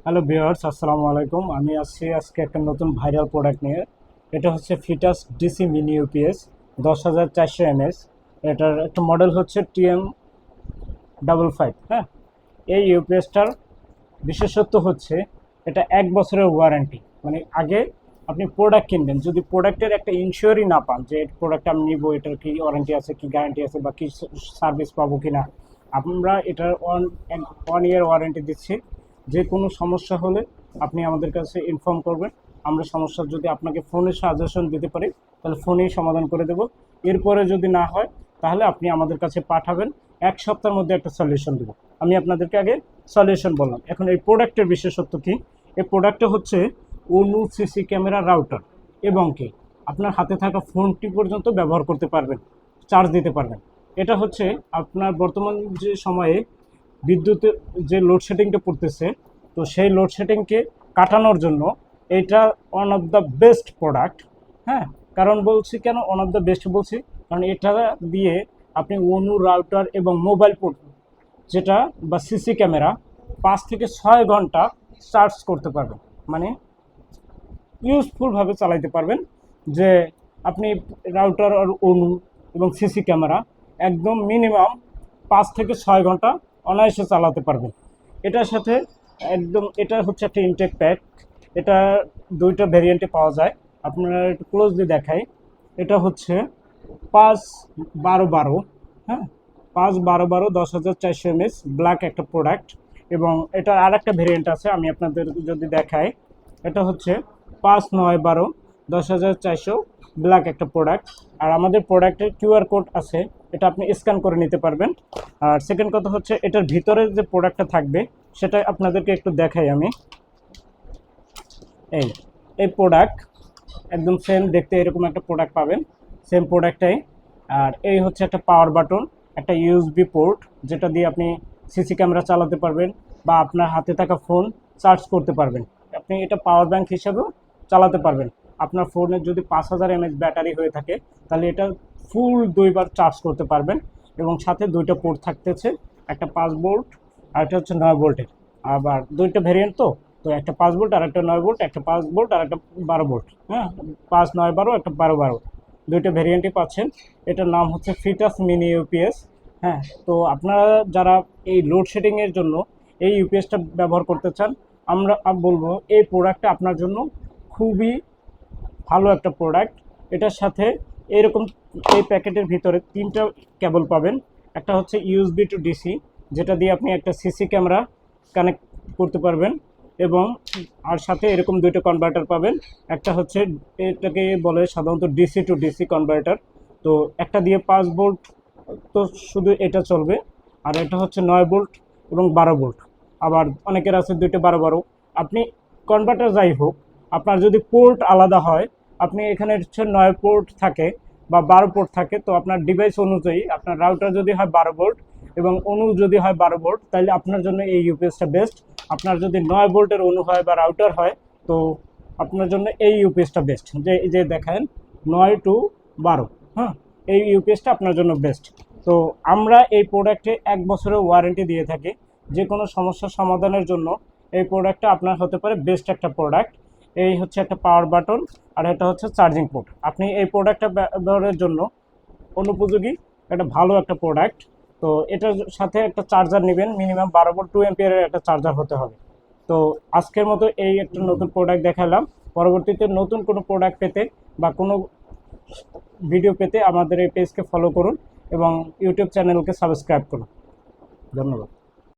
Hello viewers, আসসালামু আলাইকুম। আমি আজকে একটা নতুন ভাইরাল প্রোডাক্ট নিয়ে। এটা হচ্ছে ফিটাস ডিসি মিনি ইউপিএস 10,400 mAh। এটার একটা মডেল হচ্ছে TM55। হ্যাঁ, এই ইউপিএসটার বিশেষত্ব হচ্ছে এটা 1 বছরের ওয়ারেন্টি। মানে আগে আপনি প্রোডাক্ট কিনবেন, যদি প্রোডাক্টের একটা ইনশিওরই না পান যে প্রোডাক্ট আমি নিব, এটার কি ওয়ারেন্টি আছে, কি গ্যারান্টি আছে, বা কি সার্ভিস পাবো কি না, আমরা এটার ওয়ান ইয়ার ওয়ারেন্টি দিচ্ছি। যে কোনো সমস্যা হলে আপনি আমাদের কাছে ইনফর্ম করবেন। আমরা সমস্যার যদি আপনাকে ফোনে সাজেশন দিতে পারি তাহলে ফোনেই সমাধান করে দেব। এরপরে যদি না হয় তাহলে আপনি আমাদের কাছে পাঠাবেন, 1 সপ্তাহের মধ্যে একটা সলিউশন দেবো। আমি আপনাদেরকে আগে সলিউশন বললাম। এখন এই প্রোডাক্টের বিশেষত্ব কি? এই প্রোডাক্টটা হচ্ছে অনু সিসি ক্যামেরা রাউটার, এবং কি আপনার হাতে থাকা ফোনটি পর্যন্ত ব্যবহার করতে পারবেন, চার্জ দিতে পারবেন। এটা হচ্ছে আপনার বর্তমান যে সময়ে বিদ্যুতের যে লোডশেডিংটা পড়তেছে, তো সেই লোডশেডিংকে কাটানোর জন্য এটা one of the best product. হ্যাঁ, কারণ বলছি কেন ওয়ান অফ দ্য বেস্ট বলছি, কারণ এটা দিয়ে আপনি অনু রাউটার এবং মোবাইল পোর্ট যেটা বা সিসি ক্যামেরা 5 থেকে 6 ঘন্টা চার্জ করতে পারবেন। মানে ইউজফুলভাবে চালাইতে পারবেন। যে আপনি রাউটার আর অনু এবং সিসি ক্যামেরা একদম মিনিমাম 5 থেকে 6 ঘন্টা অনায়াসে চালাতে পারবেন এটার সাথে। একদম এটা হচ্ছে একটা ইনটেক প্যাক। এটা দুইটা ভেরিয়েন্টে পাওয়া যায়। আপনারা একটু ক্লোজলি দেখাই। এটা হচ্ছে 5-12-12। হ্যাঁ, 5-12-12 10,400 mAh ব্ল্যাক একটা প্রোডাক্ট। এবং এটার আর একটা ভেরিয়েন্ট আছে, আমি আপনাদের যদি দেখাই। এটা হচ্ছে 5-9-12 10,400 ব্ল্যাক একটা প্রোডাক্ট। আর আমাদের প্রোডাক্টের কিউআর কোড আছে, এটা আপনি স্ক্যান করে নিতে পারবেন। আর সেকেন্ড কথা হচ্ছে এটার ভিতরে যে প্রোডাক্টটা থাকবে সেটা আপনাদেরকে একটু দেখাই আমি। এই এই প্রোডাক্ট একদম সেম দেখতে, এরকম একটা প্রোডাক্ট পাবেন, সেম প্রোডাক্টটাই। আর এই হচ্ছে একটা পাওয়ার বাটন, একটা ইউএসবি পোর্ট, যেটা দিয়ে আপনি সিসি ক্যামেরা চালাতে পারবেন বা আপনার হাতে থাকা ফোন চার্জ করতে পারবেন। আপনি এটা পাওয়ার ব্যাংক হিসাবেও চালাতে পারবেন। আপনার ফোনের যদি 5,000 mAh ব্যাটারি হয়ে থাকে তাহলে এটা ফুল 2বার চার্জ করতে পারবেন। এবং সাথে দুইটা পোর্ট থাকতেছে, একটা 5 ভোল্ট আর একটা হচ্ছে 9 ভোল্টের। আবার দুইটা ভেরিয়েন্ট, তো তো একটা 5 ভোল্ট আর একটা 9 ভোল্ট, একটা 5 ভোল্ট আর একটা 12 ভোল্ট। হ্যাঁ, 5-9-12, একটা 12-12, দুইটা ভেরিয়েন্টই পাচ্ছেন। এটার নাম হচ্ছে ফিটাস মিনি ইউপিএস। হ্যাঁ, তো আপনারা যারা এই লোডশেডিংয়ের জন্য এই ইউপিএসটা ব্যবহার করতে চান, আমি বলবো এই প্রোডাক্টটা আপনার জন্য খুবই ভালো একটা প্রোডাক্ট। এটার সাথে এরকম এই প্যাকেটের ভিতরে 3টা কেবল পাবেন। একটা হচ্ছে ইউএসবি টু ডিসি, যেটা দিয়ে আপনি একটা সিসি ক্যামেরা কানেক্ট করতে পারবেন। এবং আর সাথে এরকম দুইটা কনভার্টার পাবেন। একটা হচ্ছে, এটাকে বলে সাধারণত ডিসি টু ডিসি কনভার্টার। তো একটা দিয়ে 5 ভোল্ট, তো শুধু এটা চলবে। আর এটা হচ্ছে 9 ভোল্ট এবং 12 ভোল্ট। আবার অনেকের আছে দুইটা 12-12। আপনি কনভার্টার যাই হোক, আপনার যদি পোর্ট আলাদা হয়, আপনি এখানে হচ্ছে 9 পোর্ট থাকে বা 12 পোর্ট থাকে, তো আপনার ডিভাইস অনুযায়ী আপনার রাউটার যদি হয় 12 ভোল্ট এবং অনু যদি হয় 12 ভোল্ট, তাহলে আপনার জন্য এই ইউপিএসটা বেস্ট। আপনার যদি 9 ভোল্টের অনু হয় বা রাউটার হয়, তো আপনার জন্য এই ইউপিএসটা বেস্ট। যে যে দেখেন 9-12। হ্যাঁ, এই ইউপিএসটা আপনার জন্য বেস্ট। তো আমরা এই প্রোডাক্টে 1 বছরের ওয়ারেন্টি দিয়ে থাকি। যে কোনো সমস্যার সমাধানের জন্য এই প্রোডাক্টটা আপনার হতে পারে বেস্ট একটা প্রোডাক্ট। এই হচ্ছে একটা পাওয়ার বাটন, আর এটা হচ্ছে চার্জিং পোর্ট। আপনি এই প্রোডাক্টটা ব্যবহারের জন্য অনুপযোগী একটা ভালো একটা প্রোডাক্ট। তো এটার সাথে একটা চার্জার নেবেন, মিনিমাম 12 ভোল্ট 2 অ্যাম্পিয়ারের একটা চার্জার হতে হবে। তো আজকের মতো এই একটা নতুন প্রোডাক্ট দেখালাম। পরবর্তীতে নতুন কোনো প্রোডাক্ট পেতে বা কোনো ভিডিও পেতে আমাদের এই পেজকে ফলো করুন এবং ইউটিউব চ্যানেলকে সাবস্ক্রাইব করুন। ধন্যবাদ।